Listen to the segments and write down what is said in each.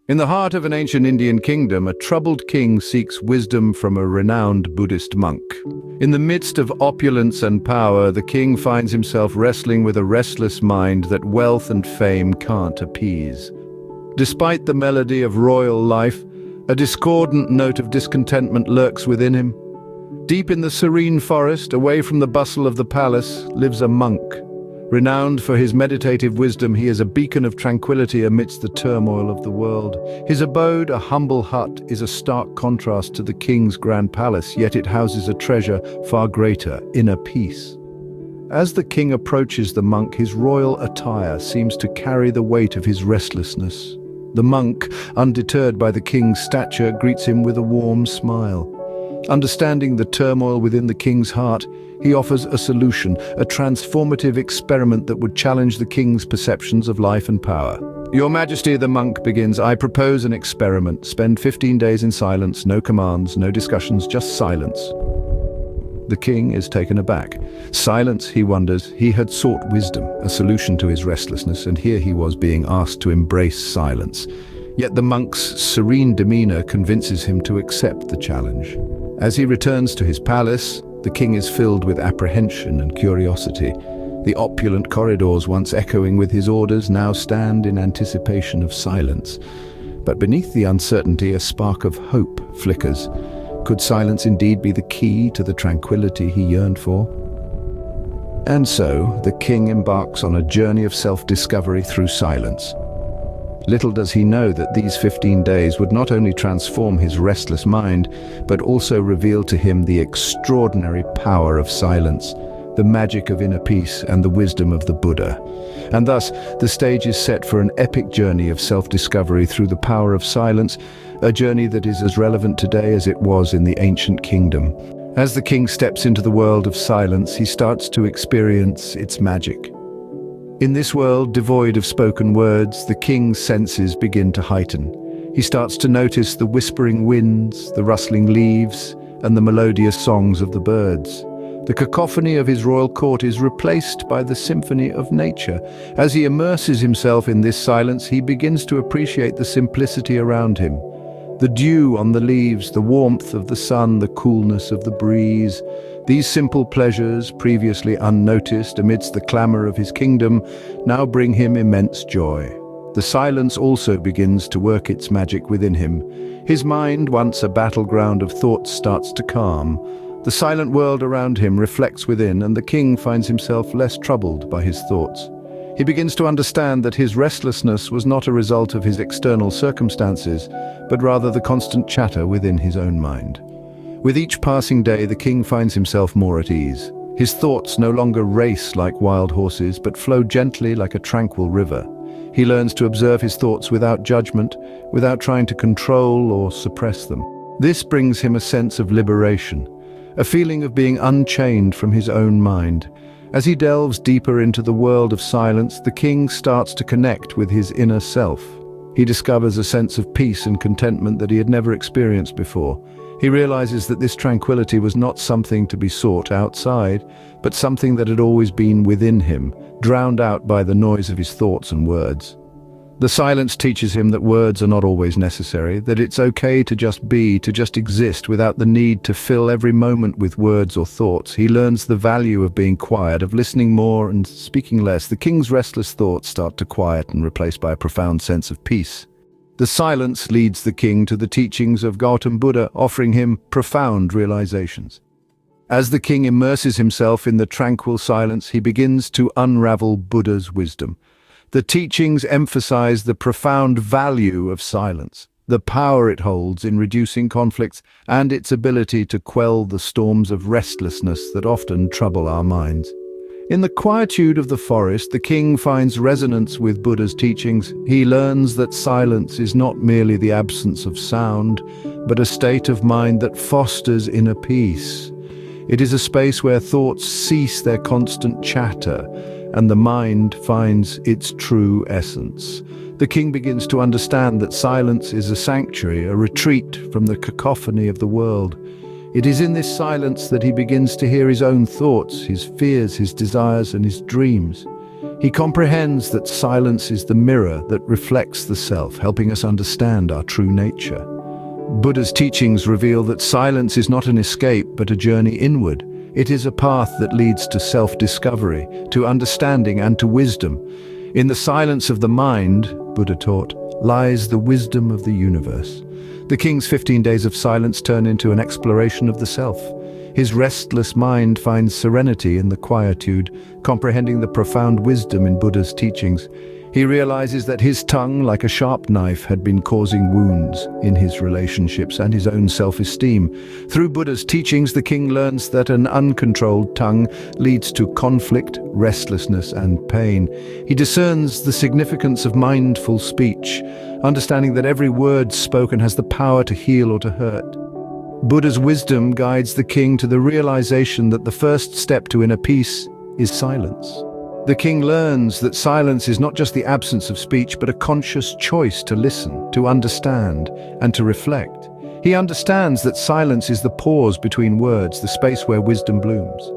In the heart of an ancient Indian kingdom, a troubled king seeks wisdom from a renowned Buddhist monk. In the midst of opulence and power, the king finds himself wrestling with a restless mind that wealth and fame can't appease. Despite the melody of royal life, a discordant note of discontentment lurks within him. Deep in the serene forest, away from the bustle of the palace, lives a monk. Renowned for his meditative wisdom, he is a beacon of tranquility amidst the turmoil of the world. His abode, a humble hut, is a stark contrast to the king's grand palace, yet it houses a treasure far greater, inner peace. As the king approaches the monk, his royal attire seems to carry the weight of his restlessness. The monk, undeterred by the king's stature, greets him with a warm smile. Understanding the turmoil within the king's heart, he offers a solution, a transformative experiment that would challenge the king's perceptions of life and power. "Your Majesty," the monk begins, "I propose an experiment. Spend 15 days in silence, no commands, no discussions, just silence." The king is taken aback. Silence, he wonders. He had sought wisdom, a solution to his restlessness, and here he was being asked to embrace silence. Yet the monk's serene demeanor convinces him to accept the challenge. As he returns to his palace, the king is filled with apprehension and curiosity. The opulent corridors, once echoing with his orders, now stand in anticipation of silence. But beneath the uncertainty, a spark of hope flickers. Could silence indeed be the key to the tranquility he yearned for? And so, the king embarks on a journey of self-discovery through silence. Little does he know that these 15 days would not only transform his restless mind, but also reveal to him the extraordinary power of silence, the magic of inner peace, and the wisdom of the Buddha. And thus, the stage is set for an epic journey of self-discovery through the power of silence, a journey that is as relevant today as it was in the ancient kingdom. As the king steps into the world of silence, he starts to experience its magic. In this world devoid of spoken words, the king's senses begin to heighten. He starts to notice the whispering winds, the rustling leaves, and the melodious songs of the birds. The cacophony of his royal court is replaced by the symphony of nature. As he immerses himself in this silence, he begins to appreciate the simplicity around him. The dew on the leaves, the warmth of the sun, the coolness of the breeze. These simple pleasures, previously unnoticed amidst the clamor of his kingdom, now bring him immense joy. The silence also begins to work its magic within him. His mind, once a battleground of thoughts, starts to calm. The silent world around him reflects within, and the king finds himself less troubled by his thoughts. He begins to understand that his restlessness was not a result of his external circumstances, but rather the constant chatter within his own mind. With each passing day, the king finds himself more at ease. His thoughts no longer race like wild horses, but flow gently like a tranquil river. He learns to observe his thoughts without judgment, without trying to control or suppress them. This brings him a sense of liberation, a feeling of being unchained from his own mind. As he delves deeper into the world of silence, the king starts to connect with his inner self. He discovers a sense of peace and contentment that he had never experienced before. He realizes that this tranquility was not something to be sought outside, but something that had always been within him, drowned out by the noise of his thoughts and words. The silence teaches him that words are not always necessary, that it's okay to just be, to just exist without the need to fill every moment with words or thoughts. He learns the value of being quiet, of listening more and speaking less. The king's restless thoughts start to quiet and replaced by a profound sense of peace. The silence leads the king to the teachings of Gautam Buddha, offering him profound realizations. As the king immerses himself in the tranquil silence, he begins to unravel Buddha's wisdom. The teachings emphasize the profound value of silence, the power it holds in reducing conflicts, and its ability to quell the storms of restlessness that often trouble our minds. In the quietude of the forest, the king finds resonance with Buddha's teachings. He learns that silence is not merely the absence of sound, but a state of mind that fosters inner peace. It is a space where thoughts cease their constant chatter, and the mind finds its true essence. The king begins to understand that silence is a sanctuary, a retreat from the cacophony of the world. It is in this silence that he begins to hear his own thoughts, his fears, his desires, and his dreams. He comprehends that silence is the mirror that reflects the self, helping us understand our true nature. Buddha's teachings reveal that silence is not an escape, but a journey inward. It is a path that leads to self-discovery, to understanding, and to wisdom. In the silence of the mind, Buddha taught, lies the wisdom of the universe. The king's 15 days of silence turn into an exploration of the self. His restless mind finds serenity in the quietude, comprehending the profound wisdom in Buddha's teachings. He realizes that his tongue, like a sharp knife, had been causing wounds in his relationships and his own self-esteem. Through Buddha's teachings, the king learns that an uncontrolled tongue leads to conflict, restlessness, and pain. He discerns the significance of mindful speech, understanding that every word spoken has the power to heal or to hurt. Buddha's wisdom guides the king to the realization that the first step to inner peace is silence. The king learns that silence is not just the absence of speech, but a conscious choice to listen, to understand, and to reflect. He understands that silence is the pause between words, the space where wisdom blooms.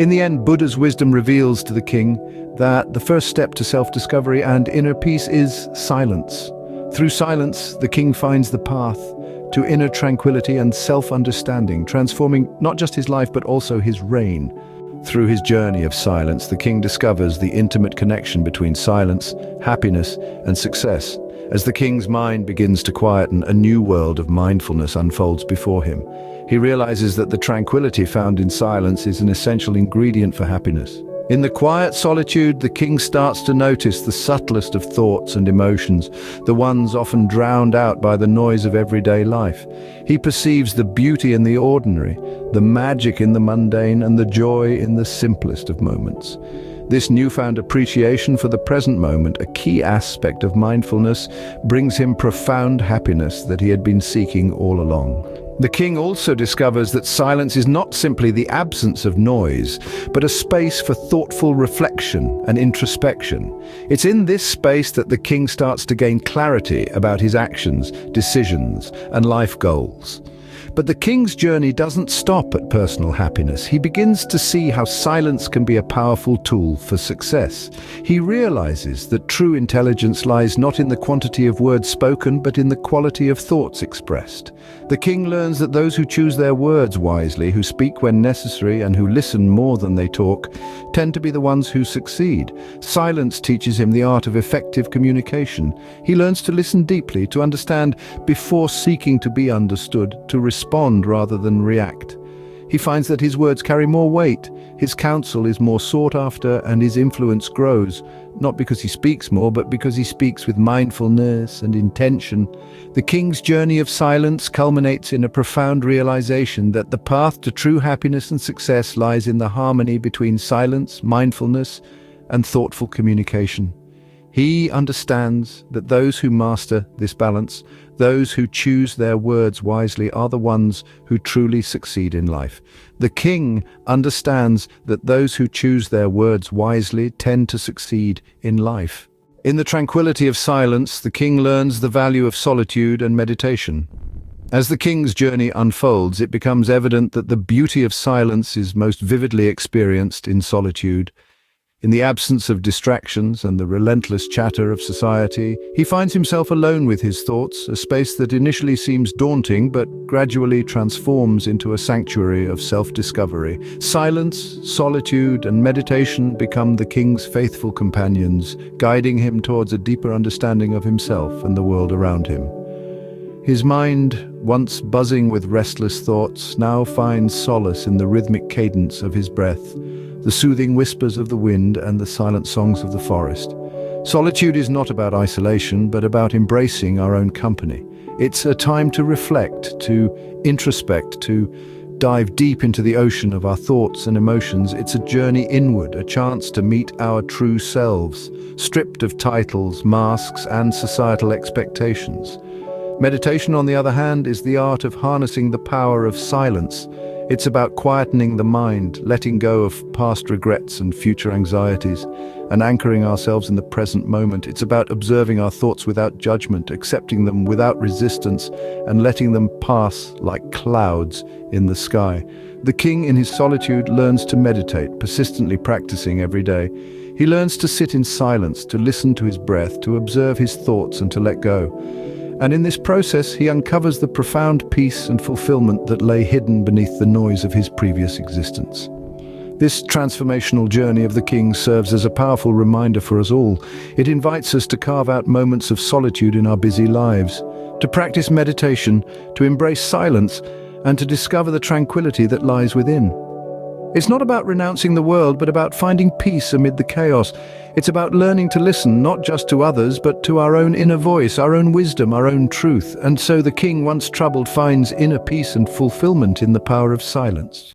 In the end, Buddha's wisdom reveals to the king that the first step to self-discovery and inner peace is silence. Through silence, the king finds the path to inner tranquility and self-understanding, transforming not just his life but also his reign. Through his journey of silence, the king discovers the intimate connection between silence, happiness, and success. As the king's mind begins to quieten, a new world of mindfulness unfolds before him. He realizes that the tranquility found in silence is an essential ingredient for happiness. In the quiet solitude, the king starts to notice the subtlest of thoughts and emotions, the ones often drowned out by the noise of everyday life. He perceives the beauty in the ordinary, the magic in the mundane, and the joy in the simplest of moments. This newfound appreciation for the present moment, a key aspect of mindfulness, brings him profound happiness that he had been seeking all along. The king also discovers that silence is not simply the absence of noise, but a space for thoughtful reflection and introspection. It's in this space that the king starts to gain clarity about his actions, decisions, and life goals. But the king's journey doesn't stop at personal happiness. He begins to see how silence can be a powerful tool for success. He realizes that true intelligence lies not in the quantity of words spoken, but in the quality of thoughts expressed. The king learns that those who choose their words wisely, who speak when necessary, and who listen more than they talk, tend to be the ones who succeed. Silence teaches him the art of effective communication. He learns to listen deeply, to understand before seeking to be understood, to respond rather than react. He finds that his words carry more weight, his counsel is more sought after, and his influence grows, not because he speaks more, but because he speaks with mindfulness and intention. The king's journey of silence culminates in a profound realization that the path to true happiness and success lies in the harmony between silence, mindfulness, and thoughtful communication. He understands that those who master this balance, those who choose their words wisely, are the ones who truly succeed in life. The king understands that those who choose their words wisely tend to succeed in life. In the tranquility of silence, the king learns the value of solitude and meditation. As the king's journey unfolds, it becomes evident that the beauty of silence is most vividly experienced in solitude. In the absence of distractions and the relentless chatter of society, he finds himself alone with his thoughts, a space that initially seems daunting but gradually transforms into a sanctuary of self-discovery. Silence, solitude, and meditation become the king's faithful companions, guiding him towards a deeper understanding of himself and the world around him. His mind, once buzzing with restless thoughts, now finds solace in the rhythmic cadence of his breath, the soothing whispers of the wind, and the silent songs of the forest. Solitude is not about isolation, but about embracing our own company. It's a time to reflect, to introspect, to dive deep into the ocean of our thoughts and emotions. It's a journey inward, a chance to meet our true selves, stripped of titles, masks, and societal expectations. Meditation, on the other hand, is the art of harnessing the power of silence. It's about quietening the mind, letting go of past regrets and future anxieties, and anchoring ourselves in the present moment. It's about observing our thoughts without judgment, accepting them without resistance, and letting them pass like clouds in the sky. The king in his solitude learns to meditate, persistently practicing every day. He learns to sit in silence, to listen to his breath, to observe his thoughts and to let go. And in this process, he uncovers the profound peace and fulfillment that lay hidden beneath the noise of his previous existence. This transformational journey of the king serves as a powerful reminder for us all. It invites us to carve out moments of solitude in our busy lives, to practice meditation, to embrace silence, and to discover the tranquility that lies within. It's not about renouncing the world, but about finding peace amid the chaos. It's about learning to listen not just to others, but to our own inner voice, our own wisdom, our own truth. And so the king, once troubled, finds inner peace and fulfillment in the power of silence.